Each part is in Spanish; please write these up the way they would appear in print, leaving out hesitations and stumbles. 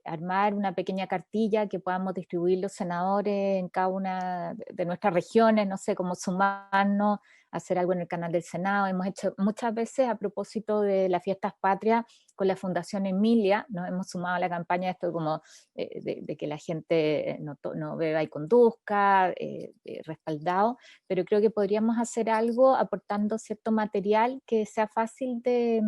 armar una pequeña cartilla que podamos distribuir los senadores en cada una de nuestras regiones, no sé, cómo sumarnos, hacer algo en el canal del Senado. Hemos hecho muchas veces a propósito de las fiestas patrias con la Fundación Emilia, nos hemos sumado a la campaña de esto como de que la gente no beba y conduzca, respaldado, pero creo que podríamos hacer algo aportando cierto material que sea fácil de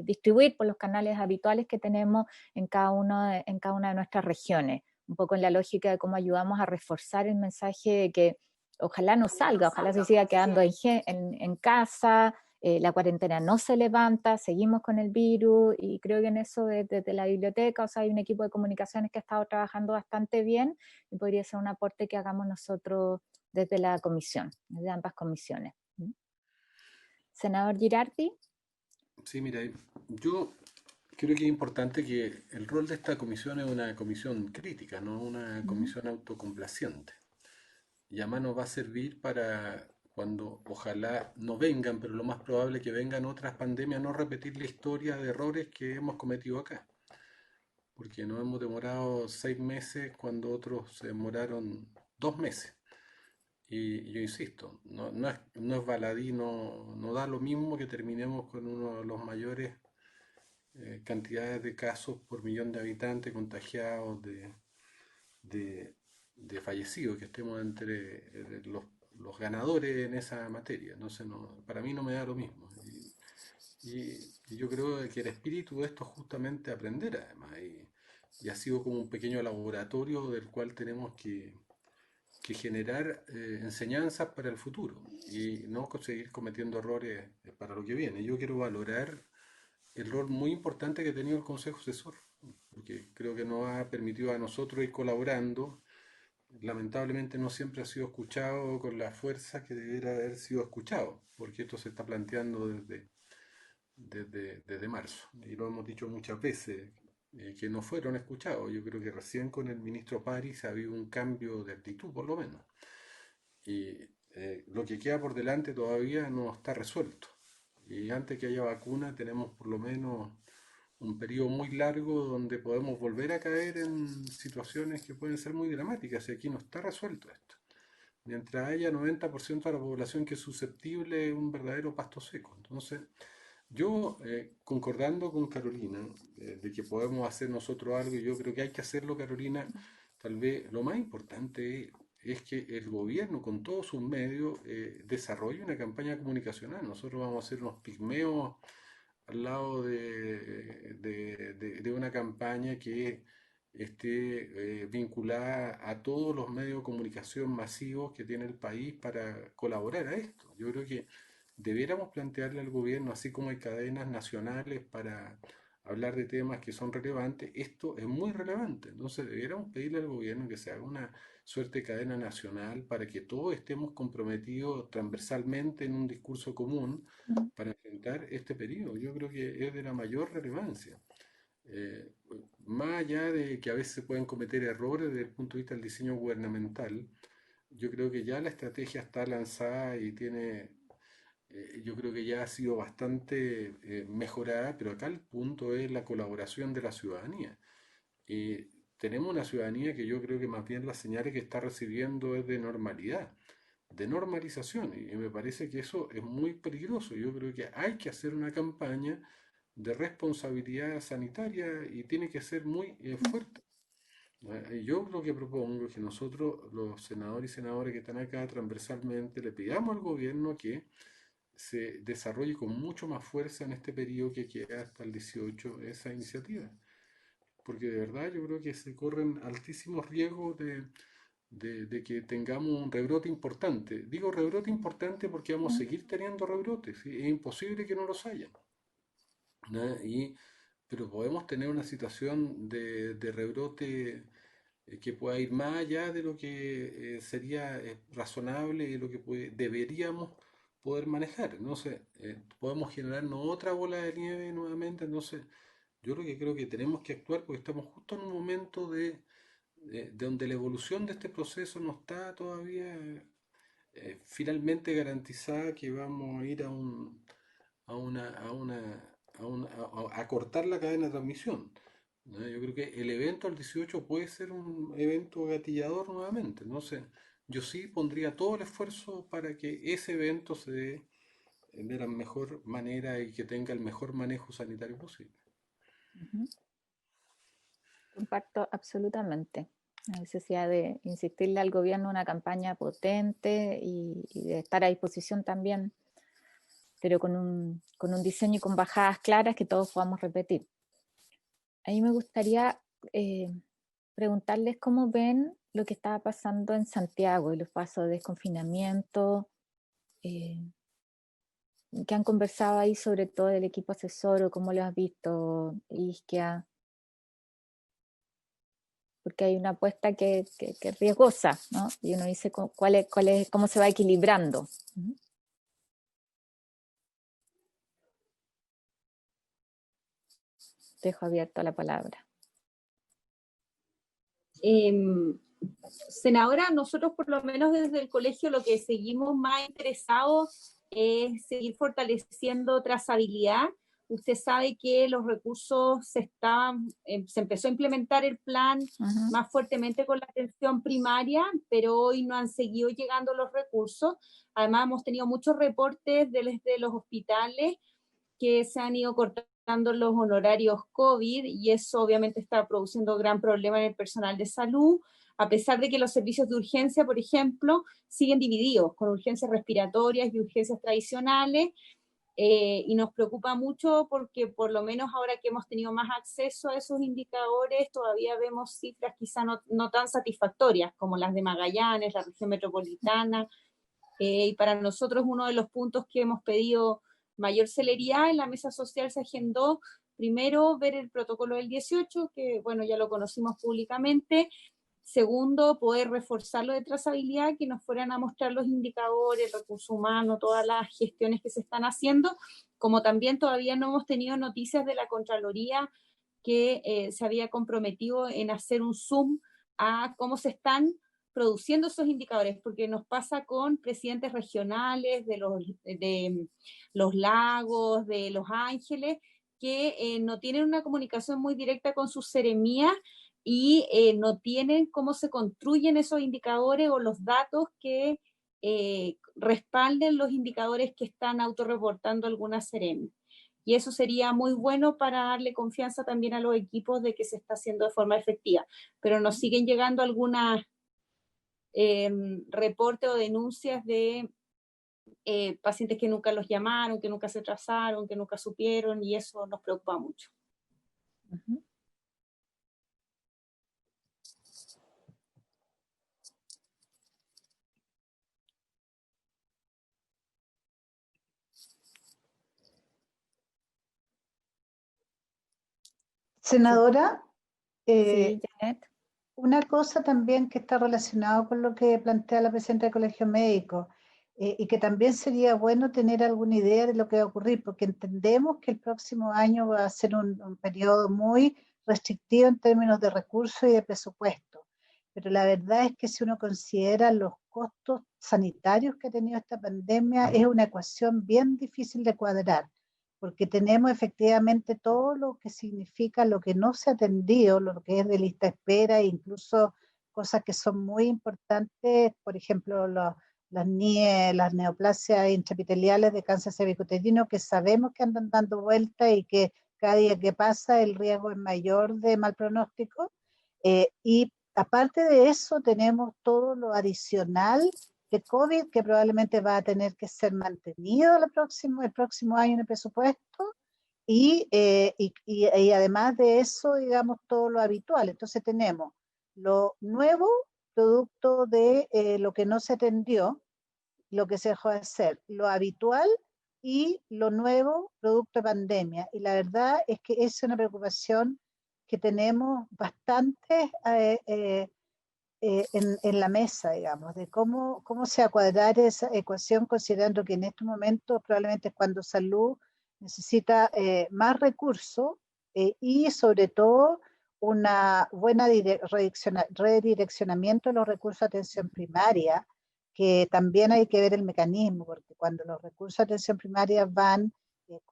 distribuir por los canales habituales que tenemos en cada una de nuestras regiones, un poco en la lógica de cómo ayudamos a reforzar el mensaje de que ojalá no salga, ojalá se siga quedando en casa, la cuarentena no se levanta, seguimos con el virus, y creo que en eso desde la biblioteca, o sea, hay un equipo de comunicaciones que ha estado trabajando bastante bien y podría ser un aporte que hagamos nosotros desde la comisión, desde ambas comisiones. Senador Girardi. Sí, mira, yo creo que es importante que el rol de esta comisión es una comisión crítica, no una comisión autocomplaciente. Y además nos va a servir para cuando ojalá no vengan, pero lo más probable es que vengan otras pandemias, no repetir la historia de errores que hemos cometido acá. Porque nos hemos demorado 6 meses cuando otros se demoraron 2 meses. Y yo insisto, no es baladí, no da lo mismo que terminemos con uno de los mayores cantidades de casos por millón de habitantes contagiados, de, de fallecidos, que estemos entre los ganadores en esa materia. Entonces, para mí no me da lo mismo. Y yo creo que el espíritu de esto es justamente aprender, además, y ha sido como un pequeño laboratorio del cual tenemos que generar enseñanzas para el futuro y no seguir cometiendo errores para lo que viene. Yo quiero valorar el rol muy importante que ha tenido el Consejo Asesor, porque creo que nos ha permitido a nosotros ir colaborando. Lamentablemente no siempre ha sido escuchado con la fuerza que debiera haber sido escuchado, porque esto se está planteando desde marzo, y lo hemos dicho muchas veces, que no fueron escuchados. Yo creo que recién con el ministro París ha habido un cambio de actitud, por lo menos. Y lo que queda por delante todavía no está resuelto. Y antes que haya vacuna tenemos por lo menos un periodo muy largo donde podemos volver a caer en situaciones que pueden ser muy dramáticas, y aquí no está resuelto esto. Mientras haya 90% de la población que es susceptible, es un verdadero pasto seco. Entonces, yo, concordando con Carolina, de que podemos hacer nosotros algo, y yo creo que hay que hacerlo, Carolina, tal vez lo más importante es que el gobierno, con todos sus medios, desarrolle una campaña comunicacional. Nosotros vamos a hacer unos pigmeos al lado de una campaña que esté vinculada a todos los medios de comunicación masivos que tiene el país para colaborar a esto. Yo creo que debiéramos plantearle al gobierno, así como hay cadenas nacionales para hablar de temas que son relevantes, esto es muy relevante. Entonces debiéramos pedirle al gobierno que se haga una suerte de cadena nacional para que todos estemos comprometidos transversalmente en un discurso común para enfrentar este periodo. Yo creo que es de la mayor relevancia. Eh, Más allá de que a veces se pueden cometer errores desde el punto de vista del diseño gubernamental, yo creo que ya la estrategia está lanzada y tiene, yo creo que ya ha sido bastante mejorada, pero acá el punto es la colaboración de la ciudadanía. Y tenemos una ciudadanía que yo creo que más bien las señales que está recibiendo es de normalidad, de normalización, y me parece que eso es muy peligroso. Yo creo que hay que hacer una campaña de responsabilidad sanitaria y tiene que ser muy fuerte. Y yo lo que propongo es que nosotros, los senadores y senadoras que están acá transversalmente, le pidamos al gobierno que se desarrolle con mucho más fuerza en este periodo que queda hasta el 18 esa iniciativa. Porque de verdad yo creo que se corren altísimos riesgos de que tengamos un rebrote importante. Digo rebrote importante porque vamos a seguir teniendo rebrotes, ¿sí? Es imposible que no los haya, ¿no? Pero podemos tener una situación de rebrote que pueda ir más allá de lo que sería razonable y lo que deberíamos poder manejar. Entonces, podemos generarnos otra bola de nieve nuevamente. Entonces, yo lo que creo que tenemos que actuar porque estamos justo en un momento de donde la evolución de este proceso no está todavía finalmente garantizada, que vamos a ir a cortar la cadena de transmisión. ¿no? Yo creo que el evento del 18 puede ser un evento gatillador nuevamente. No sé, yo sí pondría todo el esfuerzo para que ese evento se dé de la mejor manera y que tenga el mejor manejo sanitario posible. Ujú. Comparto absolutamente la necesidad de insistirle al gobierno una campaña potente y de estar a disposición también, pero con un diseño y con bajadas claras que todos podamos repetir. A mí me gustaría eh, preguntarles cómo ven lo que estaba pasando en Santiago y los pasos de desconfinamiento, eh, que han conversado ahí sobre todo el equipo asesor o cómo lo has visto, Isquia, porque hay una apuesta que es riesgosa, ¿no? Y uno dice cómo se va equilibrando. Dejo abierta la palabra. Eh, Senadora, nosotros por lo menos desde el colegio lo que seguimos más interesados es seguir fortaleciendo trazabilidad. Usted sabe que los recursos se empezó a implementar el plan más fuertemente con la atención primaria, pero hoy no han seguido llegando los recursos. Además, hemos tenido muchos reportes desde los hospitales que se han ido cortando los honorarios COVID y eso obviamente está produciendo gran problema en el personal de salud, a pesar de que los servicios de urgencia, por ejemplo, siguen divididos con urgencias respiratorias y urgencias tradicionales. Y nos preocupa mucho porque por lo menos ahora que hemos tenido más acceso a esos indicadores, todavía vemos cifras quizá no tan satisfactorias como las de Magallanes, la región metropolitana, y para nosotros uno de los puntos que hemos pedido mayor celeridad en la mesa social se agendó primero ver el protocolo del 18, que bueno, ya lo conocimos públicamente. Segundo, poder reforzar lo de trazabilidad, que nos fueran a mostrar los indicadores, el recurso humano, todas las gestiones que se están haciendo, como también todavía no hemos tenido noticias de la Contraloría que se había comprometido en hacer un zoom a cómo se están produciendo esos indicadores, porque nos pasa con presidentes regionales de los lagos, de Los Ángeles, que no tienen una comunicación muy directa con sus seremías y no tienen cómo se construyen esos indicadores o los datos que respalden los indicadores que están autorreportando algunas seremias. Y eso sería muy bueno para darle confianza también a los equipos de que se está haciendo de forma efectiva. Pero nos siguen llegando algunas reportes o denuncias de pacientes que nunca los llamaron, que nunca se trazaron, que nunca supieron, y eso nos preocupa mucho. Uh-huh. Senadora, Sí, Janet. una cosa también que está relacionado con lo que plantea la presidenta del Colegio Médico, y que también sería bueno tener alguna idea de lo que va a ocurrir, porque entendemos que el próximo año va a ser un periodo muy restrictivo en términos de recursos y de presupuesto. Pero la verdad es que si uno considera los costos sanitarios que ha tenido esta pandemia, es una ecuación bien difícil de cuadrar, porque tenemos efectivamente todo lo que significa lo que no se ha atendido, lo que es de lista de espera, e incluso cosas que son muy importantes, por ejemplo, las NIE, las neoplasias intraepiteliales de cáncer cervicuterino, que sabemos que andan dando vuelta y que cada día que pasa el riesgo es mayor de mal pronóstico. Y aparte de eso, tenemos todo lo adicional de COVID que probablemente va a tener que ser mantenido el próximo año en el presupuesto y además de eso, digamos, todo lo habitual. Entonces tenemos lo nuevo, producto de lo que no se atendió, lo que se dejó de hacer, lo habitual y lo nuevo, producto de pandemia. Y la verdad es que es una preocupación que tenemos bastante en la mesa, digamos, de cómo se va a cuadrar esa ecuación, considerando que en estos momentos probablemente es cuando salud necesita más recursos y sobre todo una buena redireccionamiento de los recursos de atención primaria, que también hay que ver el mecanismo, porque cuando los recursos de atención primaria van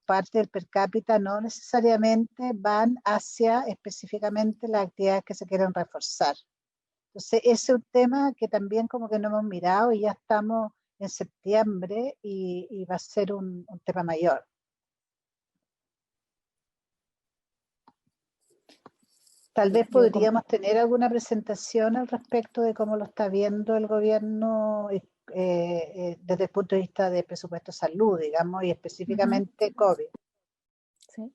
parte del per cápita no necesariamente van hacia específicamente las actividades que se quieren reforzar. Entonces, ese es un tema que también como que no hemos mirado y ya estamos en septiembre y va a ser un tema mayor. Tal vez podríamos tener alguna presentación al respecto de cómo lo está viendo el gobierno desde el punto de vista de presupuesto de salud, digamos, y específicamente COVID. Sí.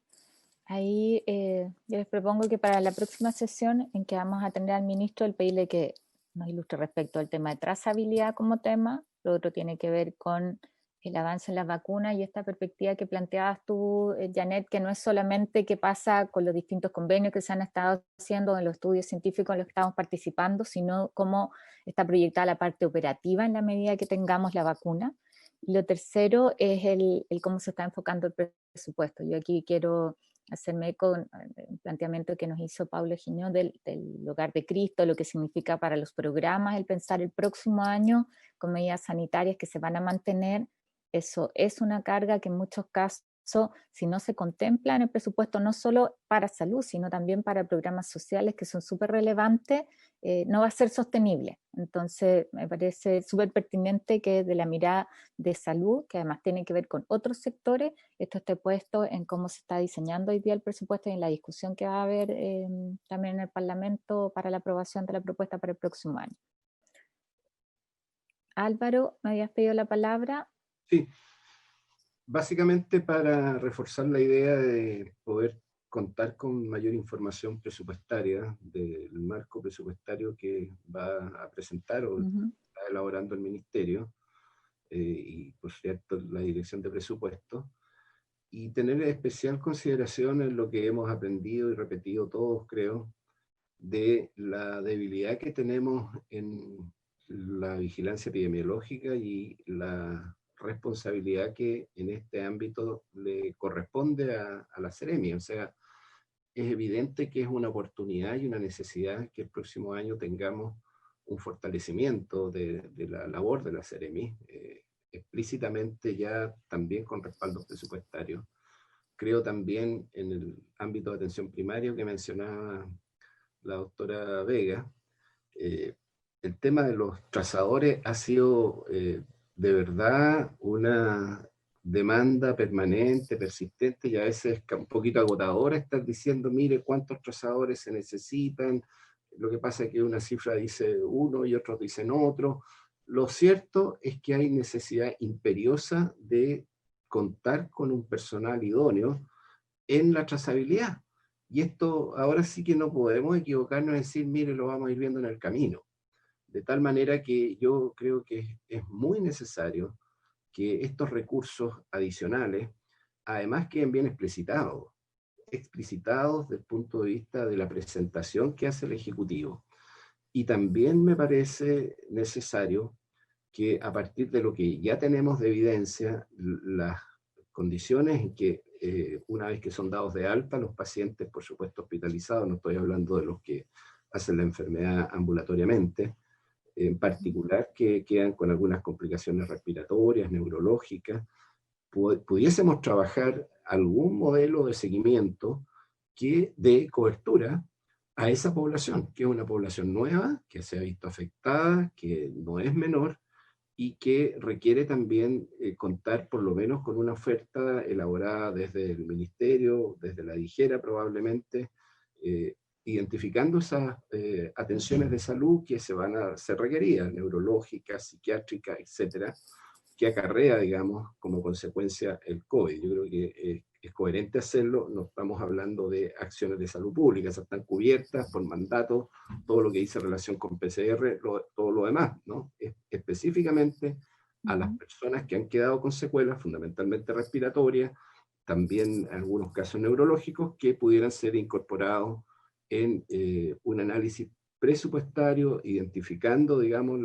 Ahí yo les propongo que para la próxima sesión en que vamos a tener al ministro, el pedirle que nos ilustre respecto al tema de trazabilidad como tema. Lo otro tiene que ver con el avance en las vacunas y esta perspectiva que planteabas tú, Janet, que no es solamente qué pasa con los distintos convenios que se han estado haciendo en los estudios científicos en los que estamos participando, sino cómo está proyectada la parte operativa en la medida que tengamos la vacuna. Y lo tercero es el cómo se está enfocando el presupuesto. Yo aquí quiero hacerme eco de un planteamiento que nos hizo Pablo Giñón del Hogar de Cristo, lo que significa para los programas, el pensar el próximo año con medidas sanitarias que se van a mantener. Eso es una carga que en muchos casos, si no se contempla en el presupuesto, no solo para salud, sino también para programas sociales que son súper relevantes, no va a ser sostenible. Entonces, me parece súper pertinente que de la mirada de salud, que además tiene que ver con otros sectores, esto esté puesto en cómo se está diseñando hoy día el presupuesto y en la discusión que va a haber también en el Parlamento para la aprobación de la propuesta para el próximo año. Álvaro, ¿me habías pedido la palabra? Sí, básicamente para reforzar la idea de poder contar con mayor información presupuestaria del marco presupuestario que va a presentar o está elaborando el Ministerio y por cierto la Dirección de Presupuestos, y tener especial consideración en lo que hemos aprendido y repetido todos, creo, de la debilidad que tenemos en la vigilancia epidemiológica y la responsabilidad que en este ámbito le corresponde a la Seremi. O sea, es evidente que es una oportunidad y una necesidad que el próximo año tengamos un fortalecimiento de la labor de la Seremi, explícitamente ya también con respaldos presupuestarios. Creo también en el ámbito de atención primaria que mencionaba la doctora Vega, el tema de los trazadores ha sido de verdad una demanda permanente, persistente y a veces un poquito agotadora estar diciendo, mire cuántos trazadores se necesitan, lo que pasa es que una cifra dice uno y otros dicen otro. Lo cierto es que hay necesidad imperiosa de contar con un personal idóneo en la trazabilidad. Y esto ahora sí que no podemos equivocarnos en decir, mire, lo vamos a ir viendo en el camino. De tal manera que yo creo que es muy necesario que estos recursos adicionales, además queden bien explicitados desde el punto de vista de la presentación que hace el Ejecutivo. Y también me parece necesario que a partir de lo que ya tenemos de evidencia, las condiciones en que una vez que son dados de alta, los pacientes, por supuesto hospitalizados, no estoy hablando de los que hacen la enfermedad ambulatoriamente, en particular que quedan con algunas complicaciones respiratorias, neurológicas, pudiésemos trabajar algún modelo de seguimiento que dé cobertura a esa población, que es una población nueva, que se ha visto afectada, que no es menor, y que requiere también contar por lo menos con una oferta elaborada desde el Ministerio, desde la DIGERA probablemente, identificando esas atenciones de salud que se requerían, neurológicas, psiquiátricas, etcétera, que acarrea, digamos, como consecuencia el COVID. Yo creo que es coherente hacerlo, no estamos hablando de acciones de salud pública, esas están cubiertas por mandato, todo lo que dice relación con PCR, todo lo demás, ¿no? Específicamente a las personas que han quedado con secuelas, fundamentalmente respiratorias, también algunos casos neurológicos que pudieran ser incorporados en un análisis presupuestario, identificando, digamos,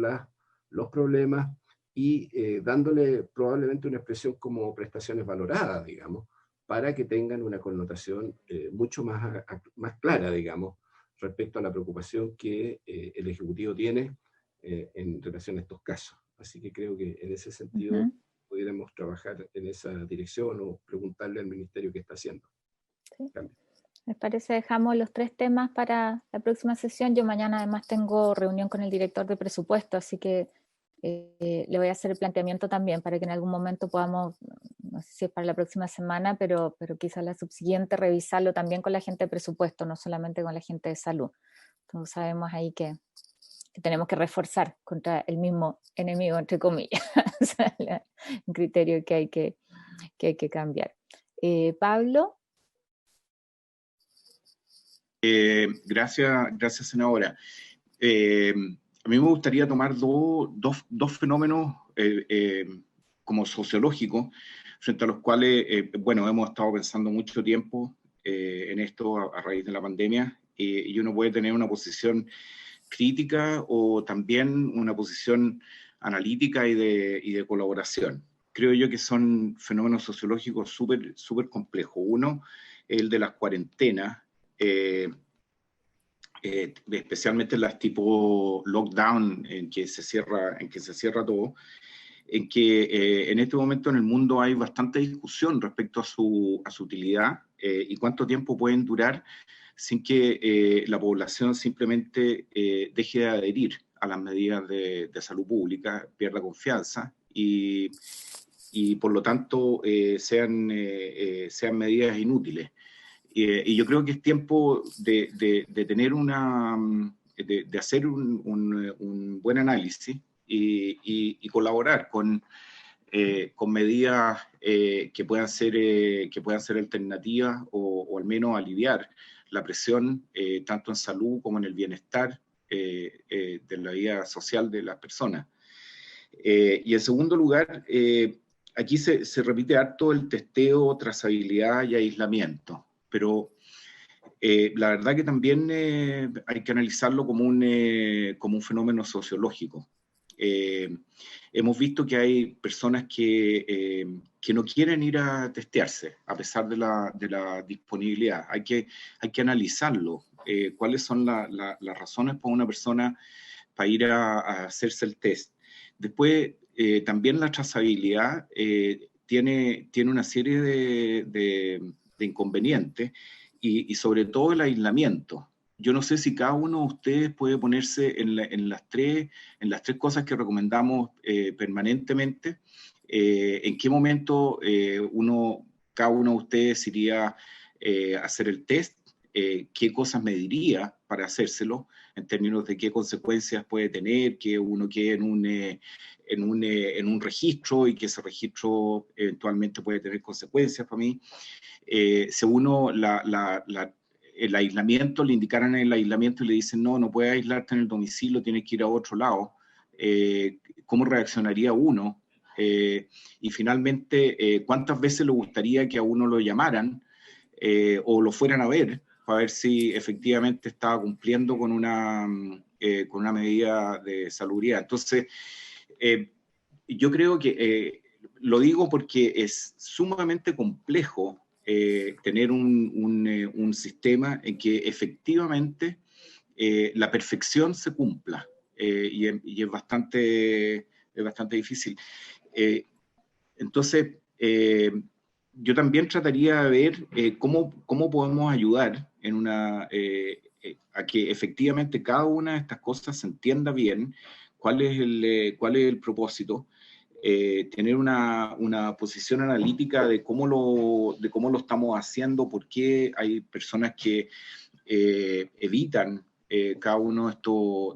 los problemas y dándole probablemente una expresión como prestaciones valoradas, digamos, para que tengan una connotación mucho más clara, digamos, respecto a la preocupación que el Ejecutivo tiene en relación a estos casos. Así que creo que en ese sentido pudiéramos trabajar en esa dirección o preguntarle al ministerio qué está haciendo. Sí. Me parece, dejamos los 3 temas para la próxima sesión. Yo mañana además tengo reunión con el director de presupuesto, así que le voy a hacer el planteamiento también para que en algún momento podamos, no sé si es para la próxima semana, pero quizás la subsiguiente, revisarlo también con la gente de presupuesto, no solamente con la gente de salud. Entonces sabemos ahí que tenemos que reforzar contra el mismo enemigo, entre comillas. O sea, un criterio que hay que cambiar. Pablo. Gracias, senadora. A mí me gustaría tomar dos fenómenos como sociológicos, frente a los cuales, bueno, hemos estado pensando mucho tiempo en esto a raíz de la pandemia, y uno puede tener una posición crítica o también una posición analítica y de colaboración. Creo yo que son fenómenos sociológicos súper complejos. Uno, el de las cuarentenas, especialmente las tipo lockdown, en que se cierra todo, en que en este momento en el mundo hay bastante discusión respecto a su utilidad y cuánto tiempo pueden durar sin que la población simplemente deje de adherir a las medidas de salud pública, pierda confianza y por lo tanto sean medidas inútiles. Y yo creo que es tiempo de tener de hacer un buen análisis y colaborar con medidas que puedan ser alternativas o al menos aliviar la presión tanto en salud como en el bienestar de la vida social de las personas. Y en segundo lugar, aquí se repite harto el testeo, trazabilidad y aislamiento, pero la verdad que también hay que analizarlo como un fenómeno sociológico. Hemos visto que hay personas que no quieren ir a testearse a pesar de la disponibilidad. Hay que analizarlo. ¿Cuáles son las razones para una persona para ir a hacerse el test? Después, también la trazabilidad tiene una serie de inconvenientes y sobre todo el aislamiento. Yo no sé si cada uno de ustedes puede ponerse en las tres cosas que recomendamos permanentemente. ¿En qué momento cada uno de ustedes iría a hacer el test? ¿Qué cosas mediría para hacérselo? En términos de qué consecuencias puede tener, que uno quede en un registro y que ese registro eventualmente puede tener consecuencias para mí. Si uno el aislamiento, le indicaran el aislamiento y le dicen no puedes aislarte en el domicilio, tienes que ir a otro lado, ¿cómo reaccionaría uno? Y finalmente, ¿cuántas veces le gustaría que a uno lo llamaran o lo fueran a ver para ver si efectivamente estaba cumpliendo con una medida de salubridad? Entonces, yo creo que lo digo porque es sumamente complejo tener un sistema en que efectivamente la perfección se cumpla y es bastante difícil. Entonces, yo también trataría de ver cómo podemos ayudar a que efectivamente cada una de estas cosas se entienda bien, cuál es el propósito, tener una posición analítica de cómo lo estamos haciendo, por qué hay personas que evitan cada una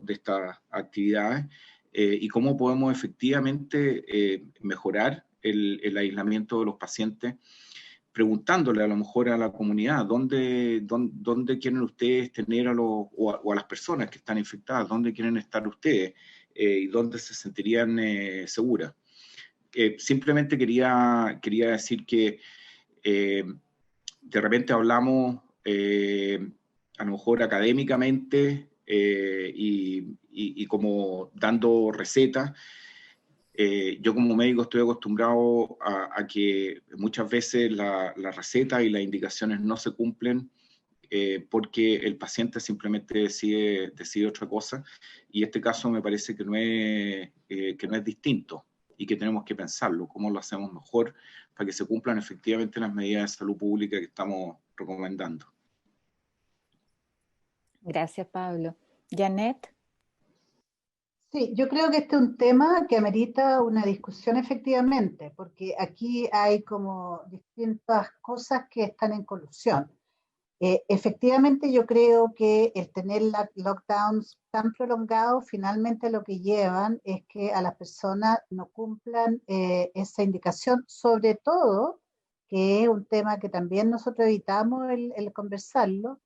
de estas actividades y cómo podemos efectivamente mejorar el aislamiento de los pacientes, preguntándole a lo mejor a la comunidad dónde quieren ustedes tener o a las personas que están infectadas, dónde quieren estar ustedes y dónde se sentirían seguras. Simplemente quería decir que de repente hablamos a lo mejor académicamente y como dando recetas. Yo como médico estoy acostumbrado a que muchas veces las recetas y las indicaciones no se cumplen porque el paciente simplemente decide otra cosa, y este caso me parece que no es distinto. y que tenemos que pensarlo, cómo lo hacemos mejor para que se cumplan efectivamente las medidas de salud pública que estamos recomendando. Gracias, Pablo. Janet. Sí, yo creo que este es un tema que amerita una discusión efectivamente, porque aquí hay como distintas cosas que están en colusión. Efectivamente, yo creo que el tener lockdowns tan prolongados finalmente lo que llevan es que a las personas no cumplan esa indicación, sobre todo, que es un tema que también nosotros evitamos el conversarlo,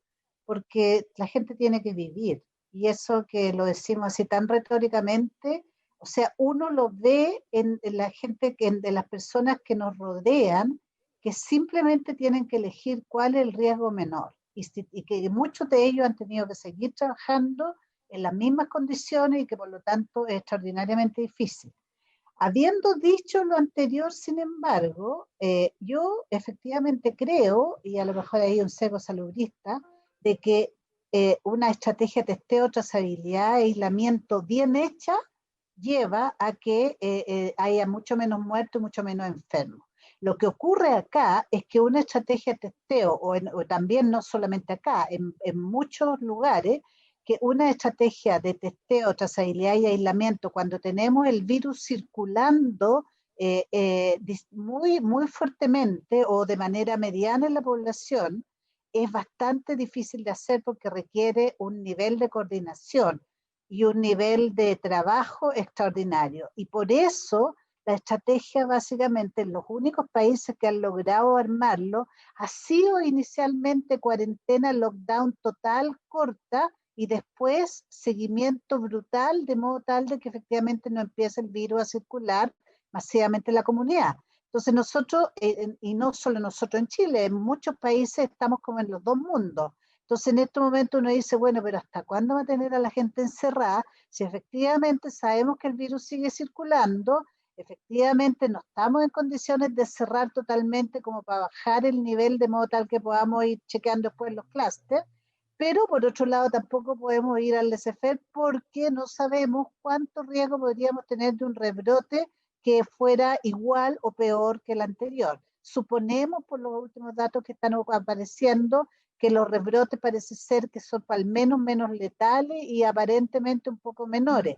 porque la gente tiene que vivir. Y eso que lo decimos así tan retóricamente, o sea, uno lo ve en la gente, de las personas que nos rodean, que simplemente tienen que elegir cuál es el riesgo menor y que muchos de ellos han tenido que seguir trabajando en las mismas condiciones y que por lo tanto es extraordinariamente difícil. Habiendo dicho lo anterior, sin embargo, yo efectivamente creo, y a lo mejor hay un sesgo salubrista, de que una estrategia de testeo, trazabilidad e aislamiento bien hecha lleva a que haya mucho menos muertos, mucho menos enfermos. Lo que ocurre acá es que una estrategia de testeo, o también no solamente acá, en muchos lugares, que una estrategia de testeo, trazabilidad y aislamiento, cuando tenemos el virus circulando muy, muy fuertemente o de manera mediana en la población, es bastante difícil de hacer porque requiere un nivel de coordinación y un nivel de trabajo extraordinario. Y por eso la estrategia básicamente en los únicos países que han logrado armarlo ha sido inicialmente cuarentena, lockdown total, corta, y después seguimiento brutal, de modo tal de que efectivamente no empiece el virus a circular masivamente en la comunidad. Entonces nosotros, y no solo nosotros en Chile, en muchos países estamos como en los dos mundos. Entonces en este momento uno dice, bueno, pero ¿hasta cuándo va a tener a la gente encerrada? Si efectivamente sabemos que el virus sigue circulando, efectivamente no estamos en condiciones de cerrar totalmente como para bajar el nivel de modo tal que podamos ir chequeando después los clústeres, pero por otro lado tampoco podemos ir al laissez-faire porque no sabemos cuánto riesgo podríamos tener de un rebrote que fuera igual o peor que el anterior. Suponemos por los últimos datos que están apareciendo que los rebrotes parece ser que son al menos menos letales y aparentemente un poco menores.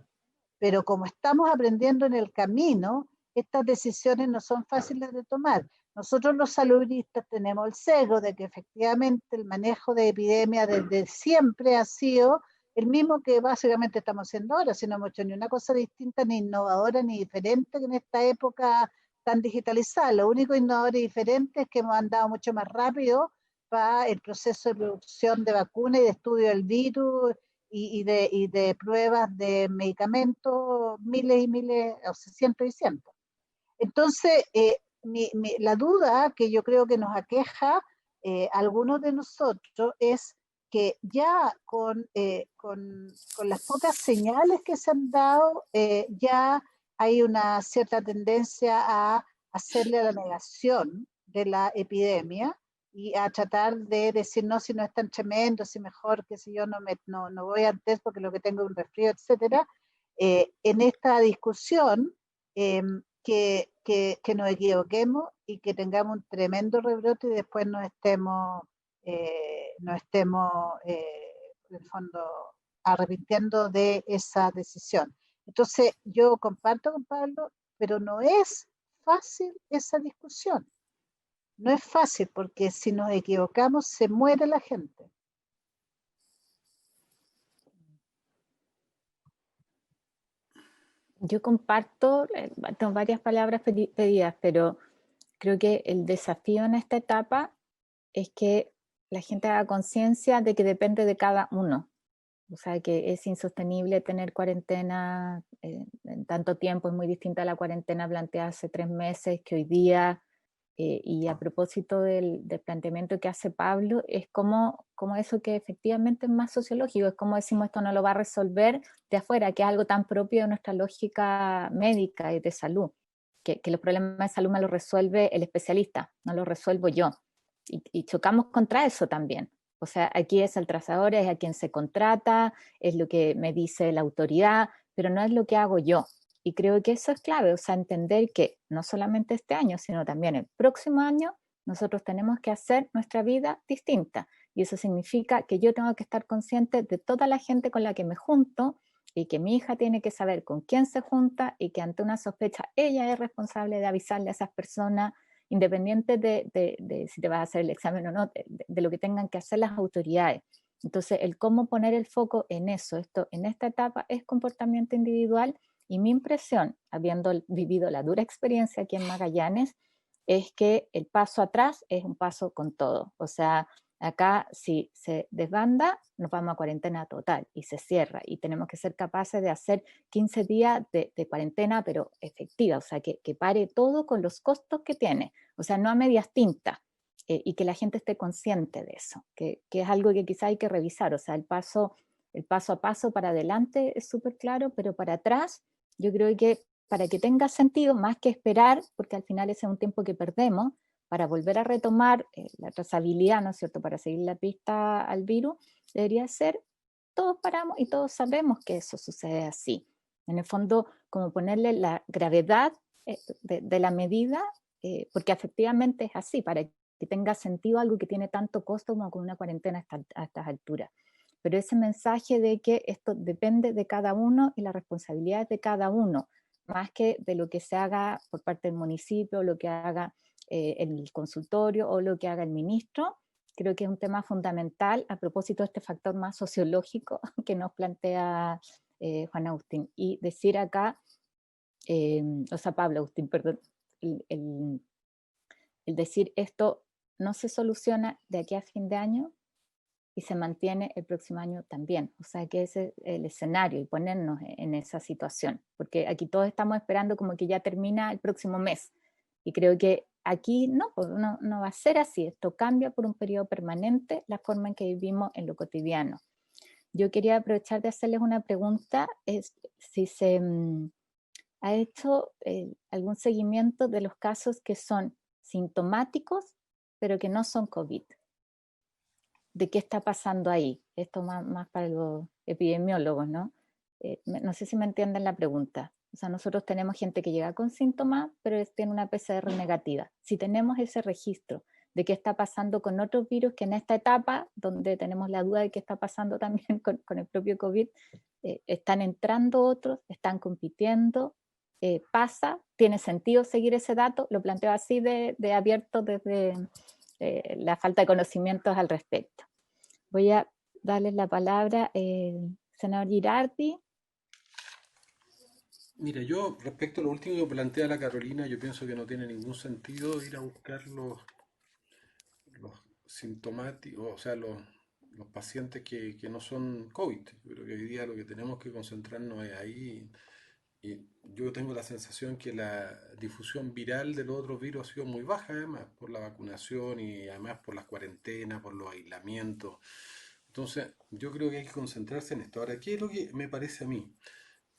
Pero como estamos aprendiendo en el camino, estas decisiones no son fáciles de tomar. Nosotros los saludistas tenemos el sesgo de que efectivamente el manejo de epidemia desde siempre ha sido el mismo que básicamente estamos haciendo ahora, si no hemos hecho ni una cosa distinta, ni innovadora, ni diferente que en esta época tan digitalizada. Lo único innovador y diferente es que hemos andado mucho más rápido para el proceso de producción de vacunas y de estudio del virus y de pruebas de medicamentos, miles y miles, o sea, cientos y cientos. Entonces, la duda que yo creo que nos aqueja algunos de nosotros es que ya con las pocas señales que se han dado, ya hay una cierta tendencia a hacerle a la negación de la epidemia y a tratar de decir, no, si no es tan tremendo, si mejor que si yo no voy al test porque lo que tengo es un resfrío, etcétera. En esta discusión, que nos equivoquemos y que tengamos un tremendo rebrote y después no estemos en el fondo arrepintiendo de esa decisión. Entonces, yo comparto con Pablo, pero no es fácil esa discusión. No es fácil porque si nos equivocamos se muere la gente. Yo comparto, tengo varias palabras pedidas, pero creo que el desafío en esta etapa es que la gente haga conciencia de que depende de cada uno. O sea, que es insostenible tener cuarentena en tanto tiempo, es muy distinta a la cuarentena planteada hace 3 meses, que hoy día, y a propósito del planteamiento que hace Pablo, es como eso que efectivamente es más sociológico, es como decimos esto no lo va a resolver de afuera, que es algo tan propio de nuestra lógica médica y de salud, que los problemas de salud me los resuelve el especialista, no los resuelvo yo. Y chocamos contra eso también. O sea, aquí es el trazador, es a quien se contrata, es lo que me dice la autoridad, pero no es lo que hago yo. Y creo que eso es clave, o sea, entender que no solamente este año, sino también el próximo año, nosotros tenemos que hacer nuestra vida distinta. Y eso significa que yo tengo que estar consciente de toda la gente con la que me junto y que mi hija tiene que saber con quién se junta y que ante una sospecha ella es responsable de avisarle a esas personas, independiente de si te vas a hacer el examen o no, de lo que tengan que hacer las autoridades. Entonces, el cómo poner el foco en eso, esto en esta etapa es comportamiento individual y mi impresión, habiendo vivido la dura experiencia aquí en Magallanes, es que el paso atrás es un paso con todo. O sea, acá si se desbanda, nos vamos a cuarentena total y se cierra y tenemos que ser capaces de hacer 15 días de cuarentena, pero efectiva, o sea, que pare todo con los costos que tiene, o sea, no a medias tintas. Y que la gente esté consciente de eso, que es algo que quizá hay que revisar, o sea, el paso a paso para adelante es súper claro, pero para atrás yo creo que para que tenga sentido, más que esperar, porque al final ese es un tiempo que perdemos, para volver a retomar la trazabilidad, ¿no es cierto?, para seguir la pista al virus, debería ser, todos paramos y todos sabemos que eso sucede así. En el fondo, como ponerle la gravedad de la medida, porque efectivamente es así, para que tenga sentido algo que tiene tanto costo como con una cuarentena a estas alturas. Pero ese mensaje de que esto depende de cada uno y la responsabilidad es de cada uno, más que de lo que se haga por parte del municipio, lo que haga el consultorio o lo que haga el ministro, creo que es un tema fundamental a propósito de este factor más sociológico que nos plantea Juan Agustín. Y decir acá, o sea, Pablo Agustín, perdón, el decir esto no se soluciona de aquí a fin de año y se mantiene el próximo año también. O sea, que ese es el escenario y ponernos en esa situación, porque aquí todos estamos esperando como que ya termina el próximo mes. Y creo que aquí no, no va a ser así. Esto cambia por un periodo permanente la forma en que vivimos en lo cotidiano. Yo quería aprovechar de hacerles una pregunta, es si se ha hecho algún seguimiento de los casos que son sintomáticos, pero que no son COVID. ¿De qué está pasando ahí? Esto más para los epidemiólogos, ¿no? No sé si me entienden la pregunta. O sea, nosotros tenemos gente que llega con síntomas, pero tiene una PCR negativa. Si tenemos ese registro de qué está pasando con otros virus que en esta etapa, donde tenemos la duda de qué está pasando también con el propio COVID, están entrando otros, están compitiendo, pasa, tiene sentido seguir ese dato, lo planteo así de abierto desde la falta de conocimientos al respecto. Voy a darles la palabra al senador Girardi. Mira, yo respecto a lo último que plantea la Carolina, yo pienso que no tiene ningún sentido ir a buscar los sintomáticos, o sea, los pacientes que no son COVID. Yo creo que hoy día lo que tenemos que concentrarnos es ahí. Y yo tengo la sensación que la difusión viral de los otros virus ha sido muy baja, además, por la vacunación y además por las cuarentenas, por los aislamientos. Entonces, yo creo que hay que concentrarse en esto. Ahora, ¿qué es lo que me parece a mí?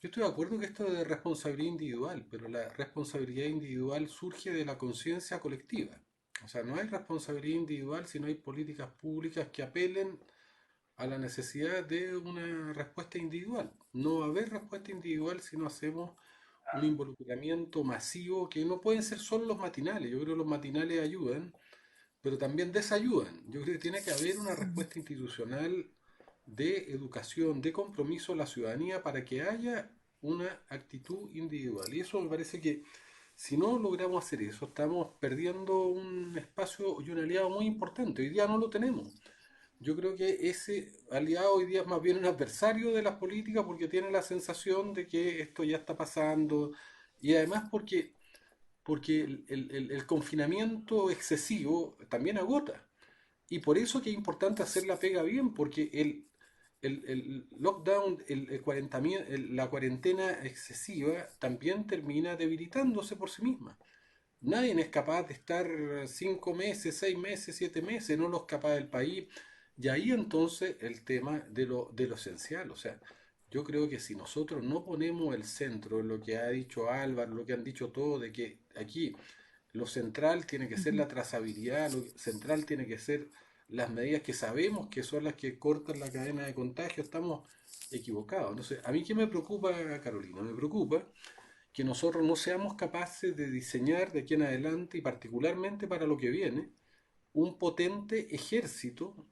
Yo estoy de acuerdo que esto es de responsabilidad individual, pero la responsabilidad individual surge de la conciencia colectiva. O sea, no hay responsabilidad individual si no hay políticas públicas que apelen a la necesidad de una respuesta individual. No va a haber respuesta individual si no hacemos un involucramiento masivo que no pueden ser solo los matinales. Yo creo que los matinales ayudan, pero también desayudan. Yo creo que tiene que haber una respuesta institucional de educación, de compromiso a la ciudadanía para que haya una actitud individual. Y eso me parece que si no logramos hacer eso, estamos perdiendo un espacio y un aliado muy importante. Hoy día no lo tenemos. Yo creo que ese aliado hoy día es más bien un adversario de las políticas porque tiene la sensación de que esto ya está pasando y además porque el confinamiento excesivo también agota. Y por eso que es importante hacer la pega bien, porque el lockdown, la cuarentena excesiva también termina debilitándose por sí misma. Nadie es capaz de estar 5 meses, 6 meses, 7 meses, no lo es capaz del país. Y ahí entonces el tema de lo esencial. O sea, yo creo que si nosotros no ponemos el centro en lo que ha dicho Álvaro, lo que han dicho todos, de que aquí lo central tiene que ser la trazabilidad, lo central tiene que ser las medidas que sabemos que son las que cortan la cadena de contagio, estamos equivocados. Entonces, ¿a mí qué me preocupa, Carolina? Me preocupa que nosotros no seamos capaces de diseñar de aquí en adelante, y particularmente para lo que viene, un potente ejército.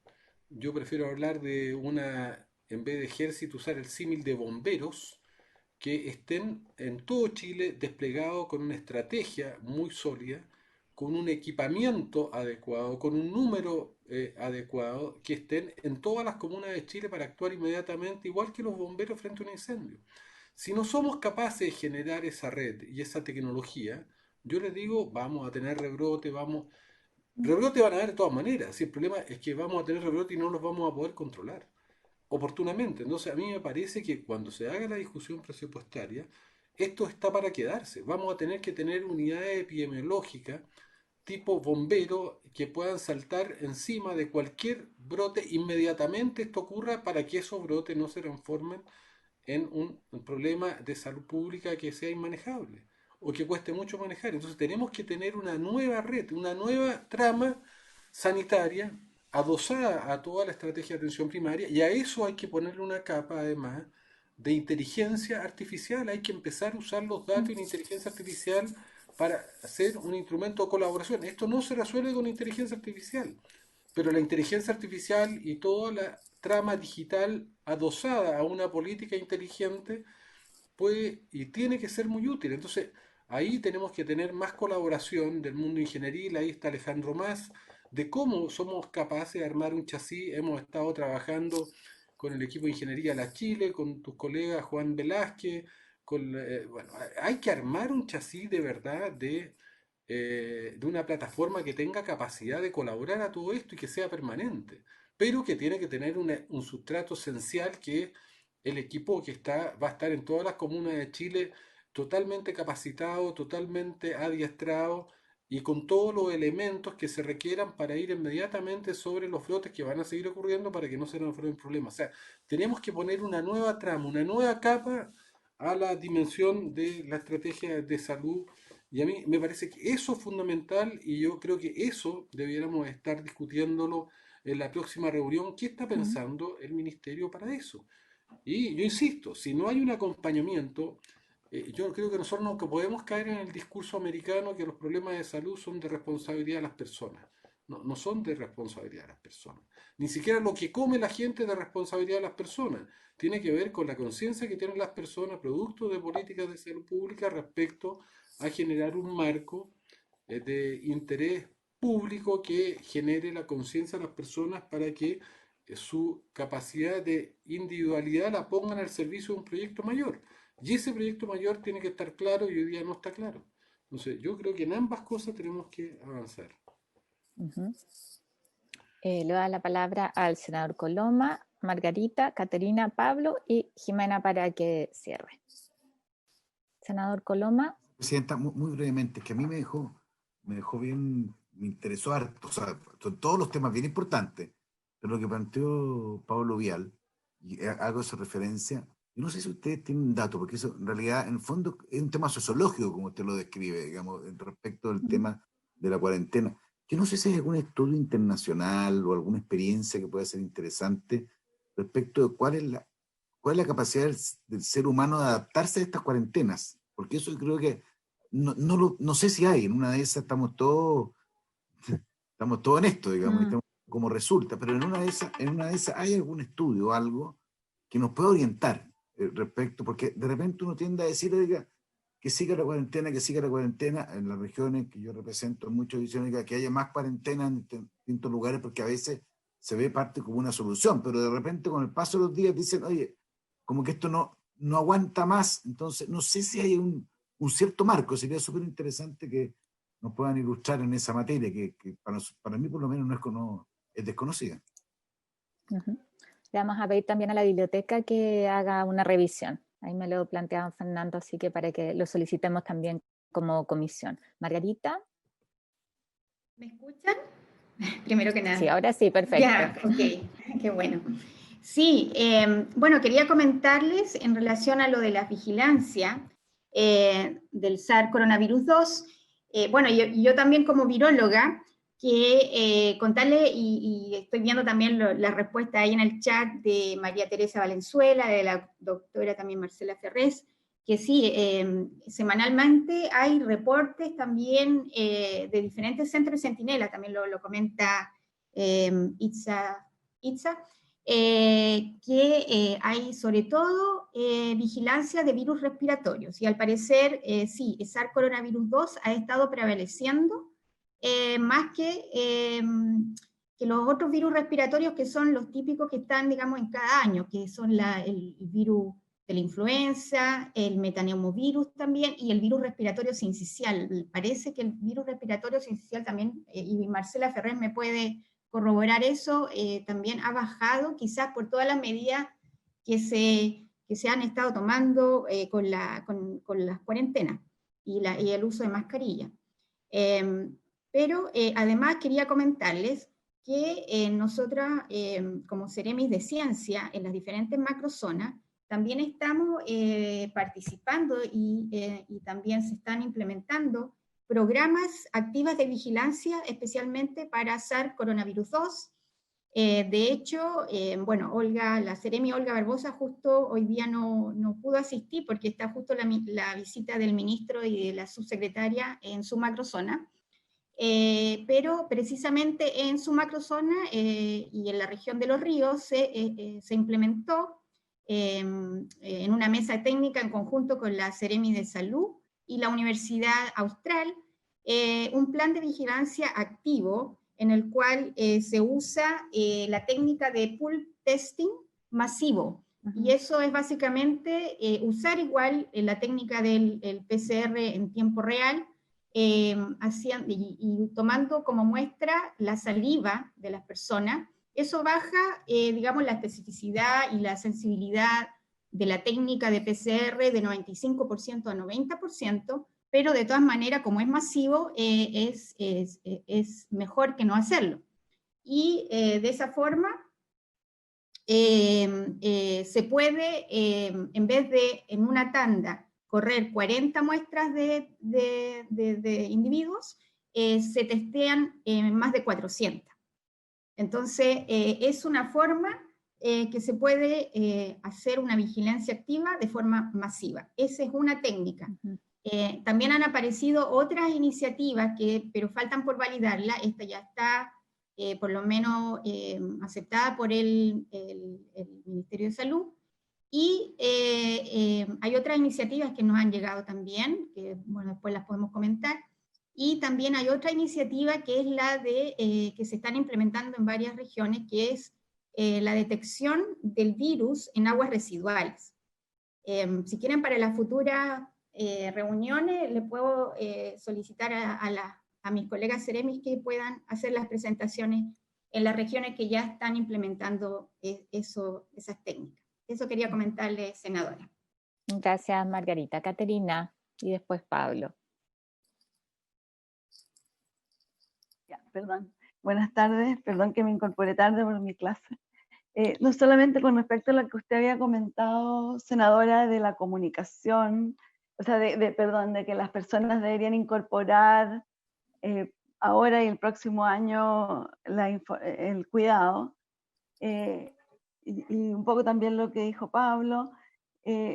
Yo prefiero hablar de una, en vez de ejército, usar el símil de bomberos, que estén en todo Chile desplegados con una estrategia muy sólida, con un equipamiento adecuado, con un número adecuado, que estén en todas las comunas de Chile para actuar inmediatamente, igual que los bomberos frente a un incendio. Si no somos capaces de generar esa red y esa tecnología, yo les digo, vamos a tener rebrote, rebrote van a haber de todas maneras. Si el problema es que vamos a tener rebrote y no los vamos a poder controlar oportunamente. Entonces, a mí me parece que cuando se haga la discusión presupuestaria, esto está para quedarse. Vamos a tener que tener unidades epidemiológicas tipo bombero que puedan saltar encima de cualquier brote inmediatamente esto ocurra, para que esos brotes no se transformen en un problema de salud pública que sea inmanejable o que cueste mucho manejar. Entonces tenemos que tener una nueva red, una nueva trama sanitaria adosada a toda la estrategia de atención primaria, y a eso hay que ponerle una capa además de inteligencia artificial. Hay que empezar a usar los datos y la inteligencia artificial para hacer un instrumento de colaboración. Esto no se resuelve con inteligencia artificial, pero la inteligencia artificial y toda la trama digital adosada a una política inteligente puede y tiene que ser muy útil. Entonces, ahí tenemos que tener más colaboración del mundo ingenieril. Ahí está Alejandro Más, de cómo somos capaces de armar un chasis. Hemos estado trabajando con el equipo de Ingeniería La Chile, con tus colegas Juan Velázquez, bueno, hay que armar un chasis de verdad de una plataforma que tenga capacidad de colaborar a todo esto y que sea permanente, pero que tiene que tener un sustrato esencial, que es el equipo que va a estar en todas las comunas de Chile totalmente capacitado, totalmente adiestrado y con todos los elementos que se requieran para ir inmediatamente sobre los brotes que van a seguir ocurriendo, para que no se nos formen problemas. O sea, tenemos que poner una nueva trama, una nueva capa a la dimensión de la estrategia de salud, y a mí me parece que eso es fundamental, y yo creo que eso debiéramos estar discutiéndolo en la próxima reunión. ¿Qué está pensando el ministerio para eso? Y yo insisto, si no hay un acompañamiento, yo creo que nosotros no podemos caer en el discurso americano que los problemas de salud son de responsabilidad de las personas. No, no son de responsabilidad de las personas. Ni siquiera lo que come la gente es de responsabilidad de las personas. Tiene que ver con la conciencia que tienen las personas, producto de políticas de salud pública, respecto a generar un marco de interés público que genere la conciencia de las personas, para que su capacidad de individualidad la pongan al servicio de un proyecto mayor. Y ese proyecto mayor tiene que estar claro, y hoy día no está claro. Entonces, yo creo que en ambas cosas tenemos que avanzar. Le doy la palabra al senador Coloma, Margarita, Caterina, Pablo y Jimena para que cierre. Senador Coloma. Presidenta, muy brevemente, que a mí me dejó bien, me interesó harto, o sea, son todos los temas bien importantes, pero lo que planteó Pablo Vial, y hago esa referencia, yo no sé si ustedes tienen un dato, porque eso en realidad, en el fondo, es un tema sociológico, como usted lo describe, digamos, respecto del tema de la cuarentena. Yo no sé si hay algún estudio internacional o alguna experiencia que pueda ser interesante respecto de cuál es la capacidad del ser humano de adaptarse a estas cuarentenas, porque eso yo creo que no sé si hay, en una de esas estamos todos en esto, digamos, como resulta, pero en una de esas hay algún estudio o algo que nos pueda orientar respecto, porque de repente uno tiende a decir, oiga, que siga la cuarentena, en las regiones que yo represento, muchos dicen, oiga, que haya más cuarentena en distintos lugares, porque a veces se ve parte como una solución, pero de repente con el paso de los días dicen, oye, como que esto no aguanta más. Entonces no sé si hay un cierto marco. Sería súper interesante que nos puedan ilustrar en esa materia, que para mí por lo menos es desconocida. Le vamos a pedir también a la biblioteca que haga una revisión. Ahí me lo planteaba Fernando, así que para que lo solicitemos también como comisión. Margarita. ¿Me escuchan? Primero que nada. Sí, ahora sí, perfecto. Ya, ok, qué bueno. Sí, bueno, quería comentarles en relación a lo de la vigilancia del SARS coronavirus 2. Bueno, yo también como viróloga, que contarle, y estoy viendo también la respuesta ahí en el chat de María Teresa Valenzuela, de la doctora también Marcela Ferrés, que sí, semanalmente hay reportes también de diferentes centros de Centinela, también lo comenta Itza, que hay sobre todo vigilancia de virus respiratorios, y al parecer sí, el SARS coronavirus 2 ha estado prevaleciendo más que los otros virus respiratorios, que son los típicos que están, digamos, en cada año, que son el virus de la influenza, el metaneumovirus también, y el virus respiratorio sincicial. Parece que el virus respiratorio sincicial también, y Marcela Ferrer me puede corroborar eso, también ha bajado, quizás por todas las medidas que se han estado tomando con las cuarentenas y el uso de mascarilla. Pero además quería comentarles que nosotras, como Ceremis de Ciencia, en las diferentes macrozonas, también estamos participando y también se están implementando programas activas de vigilancia, especialmente para SARS coronavirus 2. De hecho, bueno, la Ceremi Olga Barbosa justo hoy día no pudo asistir porque está justo la visita del ministro y de la subsecretaria en su macrozona. Pero precisamente en su macrozona y en la región de Los Ríos se implementó en una mesa técnica en conjunto con la Ceremi de Salud y la Universidad Austral, un plan de vigilancia activo en el cual se usa la técnica de pool testing masivo. Y eso es básicamente usar igual la técnica del PCR en tiempo real, y tomando como muestra la saliva de las personas. Eso baja, digamos, la especificidad y la sensibilidad de la técnica de PCR de 95% a 90%, pero de todas maneras, como es masivo, es mejor que no hacerlo. Y de esa forma se puede, en vez de en una tanda correr 40 muestras de individuos, se testean más de 400. Entonces, es una forma que se puede hacer una vigilancia activa de forma masiva. Esa es una técnica. También han aparecido otras iniciativas, pero faltan por validarla. Esta ya está por lo menos aceptada por el Ministerio de Salud. Y hay otras iniciativas que nos han llegado también, que bueno, después las podemos comentar. Y también hay otra iniciativa que es la de que se están implementando en varias regiones, que es la detección del virus en aguas residuales. Si quieren, para las futuras reuniones, le puedo solicitar a mis colegas Ceremis que puedan hacer las presentaciones en las regiones que ya están implementando esas técnicas. Eso quería comentarle, senadora. Gracias, Margarita. Caterina, y después Pablo. Ya, perdón. Buenas tardes, perdón que me incorporé tarde por mi clase. No solamente con respecto a lo que usted había comentado, senadora, de la comunicación, o sea, perdón, de que las personas deberían incorporar ahora y el próximo año el cuidado, y un poco también lo que dijo Pablo.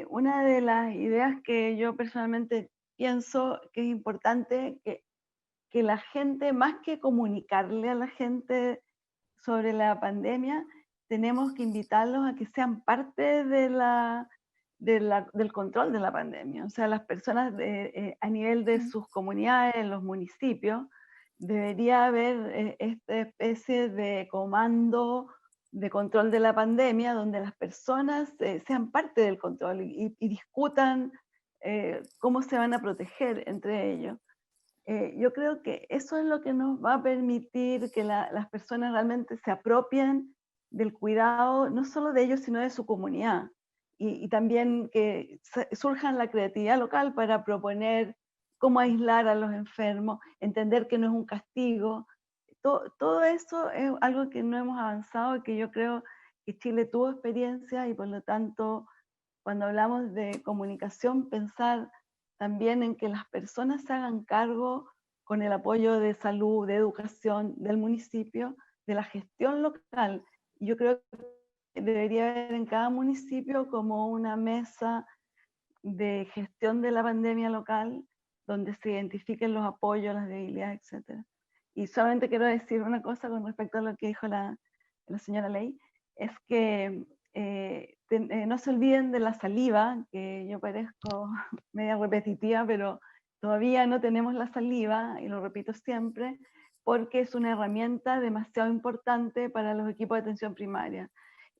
Una de las ideas que yo personalmente pienso que es importante que la gente, más que comunicarle a la gente sobre la pandemia, tenemos que invitarlos a que sean parte del control de la pandemia. O sea, las personas a nivel de sus comunidades, en los municipios, debería haber esta especie de comando de control de la pandemia, donde las personas sean parte del control y discutan cómo se van a proteger entre ellos. Yo creo que eso es lo que nos va a permitir que las personas realmente se apropien del cuidado, no solo de ellos, sino de su comunidad. Y también que surjan la creatividad local para proponer cómo aislar a los enfermos, entender que no es un castigo. Todo eso es algo que no hemos avanzado y que yo creo que Chile tuvo experiencia, y por lo tanto, cuando hablamos de comunicación, pensar también en que las personas se hagan cargo con el apoyo de salud, de educación, del municipio, de la gestión local. Yo creo que debería haber en cada municipio como una mesa de gestión de la pandemia local, donde se identifiquen los apoyos, las debilidades, etc. Y solamente quiero decir una cosa con respecto a lo que dijo la señora Ley, es que no se olviden de la saliva, que yo parezco media repetitiva, pero todavía no tenemos la saliva, y lo repito siempre, porque es una herramienta demasiado importante para los equipos de atención primaria.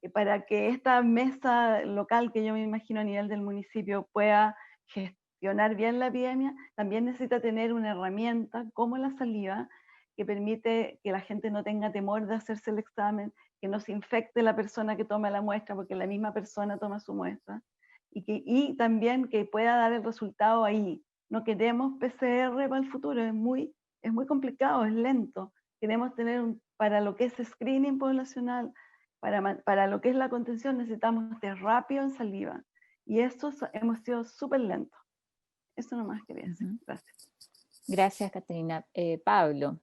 Y para que esta mesa local, que yo me imagino a nivel del municipio, pueda gestionar bien la epidemia, también necesita tener una herramienta como la saliva, que permite que la gente no tenga temor de hacerse el examen, que no se infecte la persona que toma la muestra, porque la misma persona toma su muestra, y también que pueda dar el resultado ahí. No queremos PCR para el futuro, es muy complicado, es lento. Queremos tener, para lo que es screening poblacional, para lo que es la contención, necesitamos de rápido en saliva. Y eso hemos sido súper lentos. Eso nomás quería decir. Gracias. Gracias, Caterina. Pablo.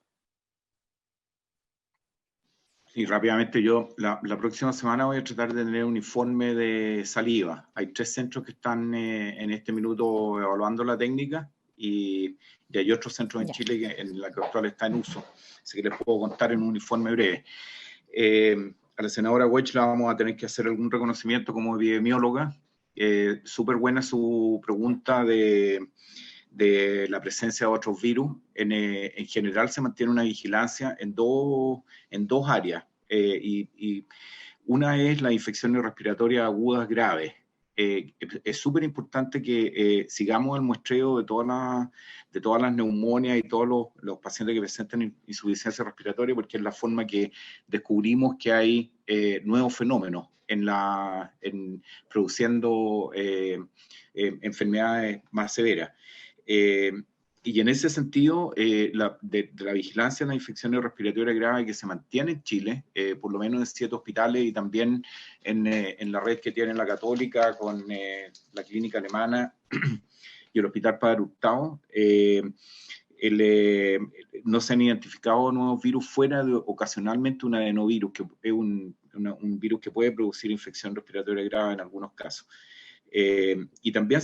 Sí, rápidamente yo, la próxima semana voy a tratar de tener un informe de saliva. Hay 3 centros que están en este minuto evaluando la técnica y hay otros centros en Chile en la que actual está en uso. Así que les puedo contar en un informe breve. A la senadora Wedge la vamos a tener que hacer algún reconocimiento como epidemióloga. Súper buena su pregunta de la presencia de otros virus. En general se mantiene una vigilancia en dos áreas, y una es las infecciones respiratorias agudas graves. Es súper importante que sigamos el muestreo de todas las neumonias y todos los pacientes que presentan insuficiencia respiratoria, porque es la forma que descubrimos que hay nuevos fenómenos produciendo enfermedades más severas. Y en ese sentido, de la vigilancia de las infecciones respiratorias graves que se mantiene en Chile, por lo menos en 7 hospitales y también en la red que tiene la Católica con la clínica alemana y el Hospital Padre Hurtado, no se han identificado nuevos virus fuera de ocasionalmente un adenovirus, que es un virus que puede producir infección respiratoria grave en algunos casos. Y también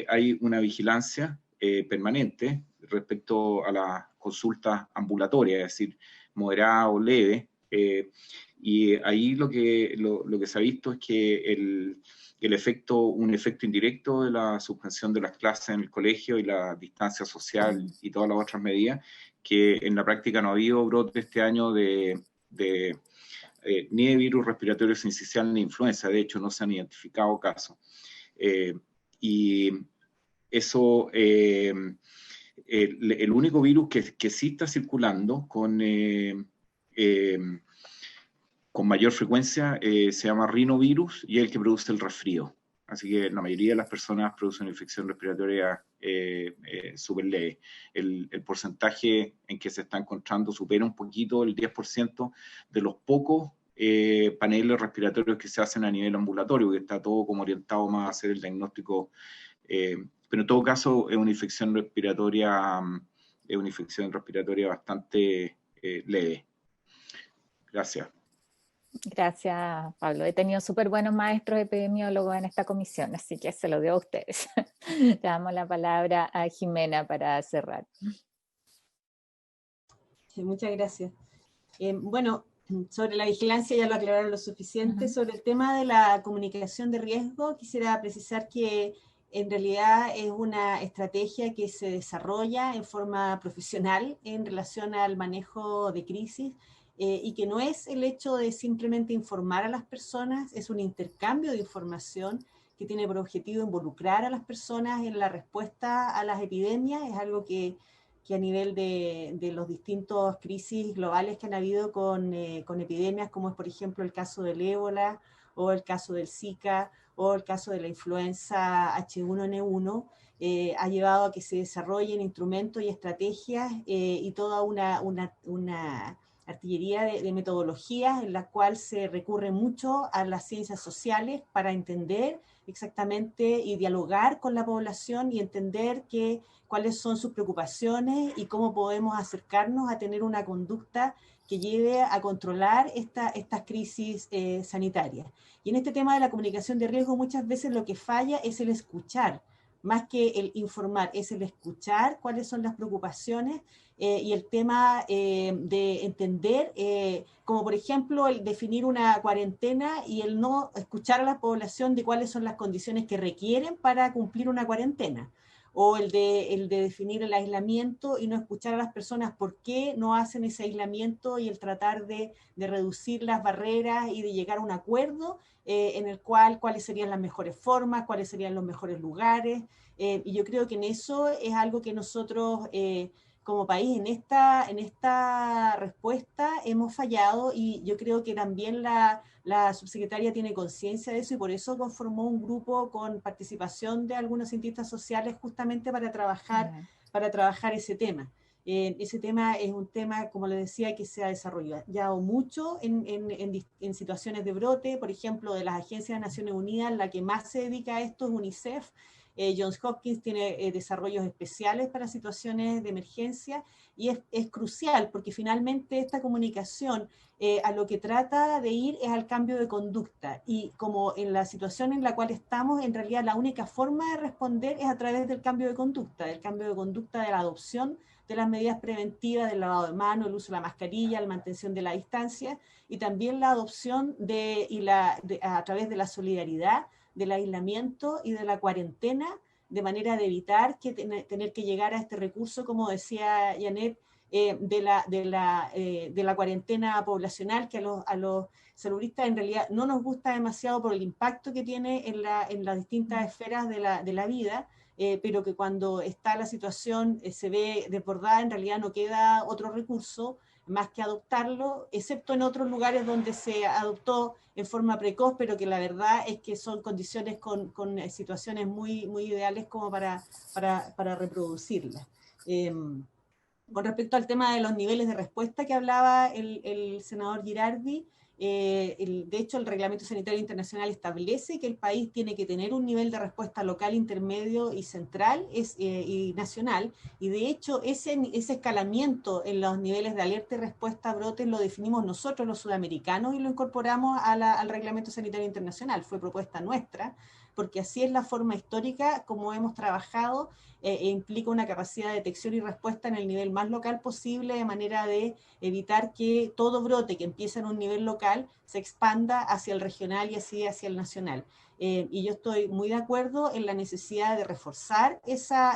hay una vigilancia permanente respecto a las consultas ambulatorias, es decir, moderada o leve, y ahí lo que se ha visto es que un efecto indirecto de la suspensión de las clases en el colegio y la distancia social y todas las otras medidas, que en la práctica no ha habido brote este año ni de virus respiratorio sincicial ni influenza. De hecho, no se han identificado casos. Y eso, el único virus que sí está circulando con mayor frecuencia se llama rinovirus, y es el que produce el resfrío. Así que la mayoría de las personas producen infección respiratoria súper leve. El porcentaje en que se está encontrando supera un poquito el 10% de los pocos paneles respiratorios que se hacen a nivel ambulatorio, que está todo como orientado más a hacer el diagnóstico, pero en todo caso es una infección respiratoria bastante leve. Gracias. Gracias, Pablo. He tenido súper buenos maestros epidemiólogos en esta comisión, así que se lo dio a ustedes. Le damos la palabra a Jimena para cerrar. Sí, muchas gracias. Bueno, sobre la vigilancia ya lo aclararon lo suficiente. Sobre el tema de la comunicación de riesgo, quisiera precisar que en realidad es una estrategia que se desarrolla en forma profesional en relación al manejo de crisis, y que no es el hecho de simplemente informar a las personas, es un intercambio de información que tiene por objetivo involucrar a las personas en la respuesta a las epidemias. Es algo que a nivel de los distintos crisis globales que han habido con epidemias, como es por ejemplo el caso del ébola, o el caso del Zika, o el caso de la influenza H1N1, ha llevado a que se desarrollen instrumentos y estrategias y toda una artillería de metodologías en la cual se recurre mucho a las ciencias sociales para entender exactamente y dialogar con la población y entender cuáles son sus preocupaciones y cómo podemos acercarnos a tener una conducta que lleve a controlar estas crisis sanitarias. Y en este tema de la comunicación de riesgo muchas veces lo que falla es el escuchar, más que el informar, es el escuchar cuáles son las preocupaciones y el tema de entender, como por ejemplo el definir una cuarentena y el no escuchar a la población de cuáles son las condiciones que requieren para cumplir una cuarentena, o el de definir el aislamiento y no escuchar a las personas por qué no hacen ese aislamiento y el tratar de reducir las barreras y de llegar a un acuerdo en el cuáles serían las mejores formas, cuáles serían los mejores lugares, y yo creo que en eso es algo que nosotros como país en esta respuesta hemos fallado, y yo creo que también la subsecretaria tiene conciencia de eso y por eso conformó un grupo con participación de algunos cientistas sociales justamente para trabajar ese tema. Ese tema es un tema, como les decía, que se ha desarrollado mucho en situaciones de brote, por ejemplo, de las agencias de Naciones Unidas, la que más se dedica a esto es UNICEF. Johns Hopkins tiene desarrollos especiales para situaciones de emergencia, y es crucial porque finalmente esta comunicación a lo que trata de ir es al cambio de conducta, y como en la situación en la cual estamos, en realidad la única forma de responder es a través del cambio de conducta de la adopción de las medidas preventivas, del lavado de manos, el uso de la mascarilla, la mantención de la distancia, y también la adopción a través de la solidaridad, del aislamiento y de la cuarentena, de manera de evitar tener que llegar a este recurso, como decía Janet, de la cuarentena poblacional, que a los saludistas en realidad no nos gusta demasiado por el impacto que tiene en las distintas esferas de la vida, pero que cuando está la situación se ve desbordada, en realidad no queda otro recurso más que adoptarlo, excepto en otros lugares donde se adoptó en forma precoz, pero que la verdad es que son condiciones con situaciones muy, muy ideales como para reproducirlas. Con respecto al tema de los niveles de respuesta que hablaba el senador Girardi, de hecho el Reglamento Sanitario Internacional establece que el país tiene que tener un nivel de respuesta local, intermedio y central y nacional, y de hecho ese escalamiento en los niveles de alerta y respuesta a brotes lo definimos nosotros los sudamericanos y lo incorporamos al Reglamento Sanitario Internacional, fue propuesta nuestra, porque así es la forma histórica como hemos trabajado, implica una capacidad de detección y respuesta en el nivel más local posible, de manera de evitar que todo brote que empieza en un nivel local se expanda hacia el regional y así hacia el nacional. Y yo estoy muy de acuerdo en la necesidad de reforzar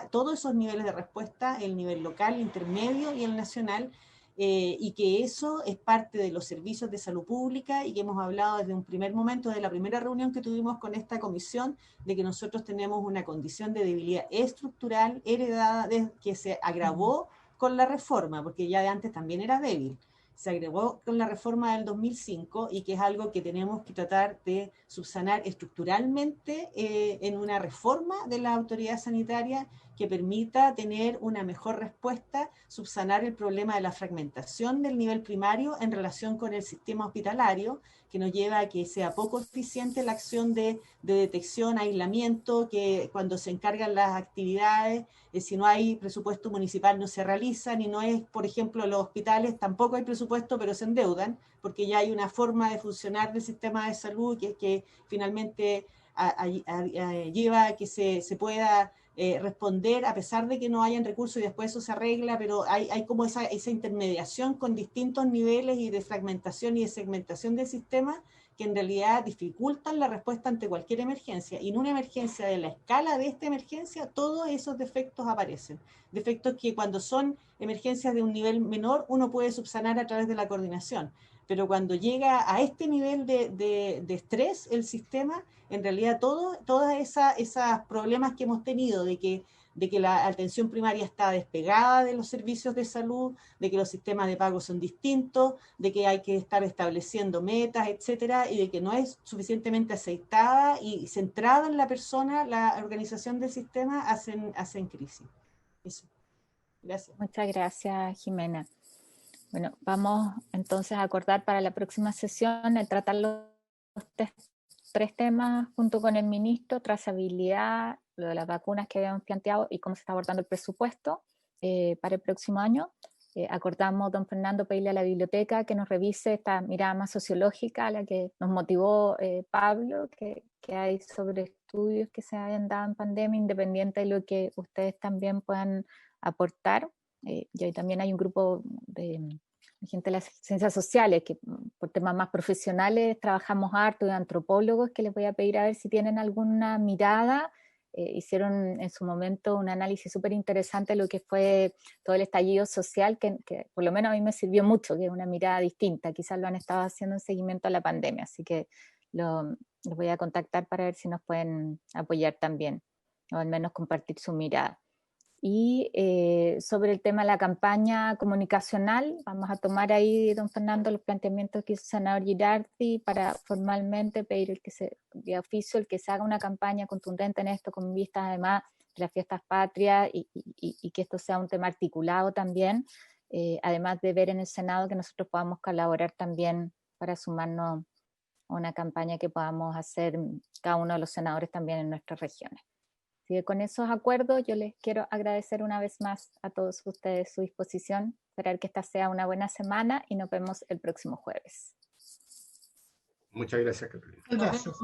todos esos niveles de respuesta, el nivel local, el intermedio y el nacional, y que eso es parte de los servicios de salud pública, y que hemos hablado desde un primer momento, de la primera reunión que tuvimos con esta comisión, de que nosotros tenemos una condición de debilidad estructural heredada que se agravó con la reforma, porque ya de antes también era débil. Se agregó con la reforma del 2005 y que es algo que tenemos que tratar de subsanar estructuralmente en una reforma de la autoridad sanitaria que permita tener una mejor respuesta, subsanar el problema de la fragmentación del nivel primario en relación con el sistema hospitalario, que nos lleva a que sea poco eficiente la acción de detección, aislamiento, que cuando se encargan las actividades, si no hay presupuesto municipal no se realizan, y no es, por ejemplo, los hospitales tampoco hay presupuesto, pero se endeudan, porque ya hay una forma de funcionar del sistema de salud que finalmente lleva a que se pueda responder a pesar de que no hayan recursos, y después eso se arregla, pero hay como esa intermediación con distintos niveles y de fragmentación y de segmentación del sistema que en realidad dificultan la respuesta ante cualquier emergencia, y en una emergencia de la escala de esta emergencia todos esos defectos aparecen, defectos que cuando son emergencias de un nivel menor uno puede subsanar a través de la coordinación, pero cuando llega a este nivel de estrés el sistema, en realidad todos esos problemas que hemos tenido de que la atención primaria está despegada de los servicios de salud, de que los sistemas de pago son distintos, de que hay que estar estableciendo metas, etcétera, y de que no es suficientemente aceitada y centrada en la persona, la organización del sistema, hacen crisis. Eso. Gracias. Muchas gracias, Jimena. Bueno, vamos entonces a acordar para la próxima sesión el tratar los tres temas junto con el ministro: trazabilidad, lo de las vacunas que habíamos planteado y cómo se está abordando el presupuesto para el próximo año. Acordamos, don Fernando, pedirle a la biblioteca que nos revise esta mirada más sociológica a la que nos motivó Pablo, que hay sobre estudios que se hayan dado en pandemia, independiente de lo que ustedes también puedan aportar. Y ahí también hay un grupo de gente de las ciencias sociales que por temas más profesionales trabajamos harto, de antropólogos, que les voy a pedir a ver si tienen alguna mirada. Hicieron en su momento un análisis súper interesante de lo que fue todo el estallido social, que por lo menos a mí me sirvió mucho, que es una mirada distinta. Quizás lo han estado haciendo en seguimiento a la pandemia, así que los voy a contactar para ver si nos pueden apoyar también, o al menos compartir su mirada. Y sobre el tema de la campaña comunicacional, vamos a tomar ahí, don Fernando, los planteamientos que hizo el senador Girardi para formalmente pedir de oficio el que se haga una campaña contundente en esto, con vistas además de las fiestas patrias, y que esto sea un tema articulado también, además de ver en el Senado que nosotros podamos colaborar también para sumarnos a una campaña que podamos hacer cada uno de los senadores también en nuestras regiones. Así que con esos acuerdos yo les quiero agradecer una vez más a todos ustedes su disposición, esperar que esta sea una buena semana y nos vemos el próximo jueves. Muchas gracias, Carolina. Gracias.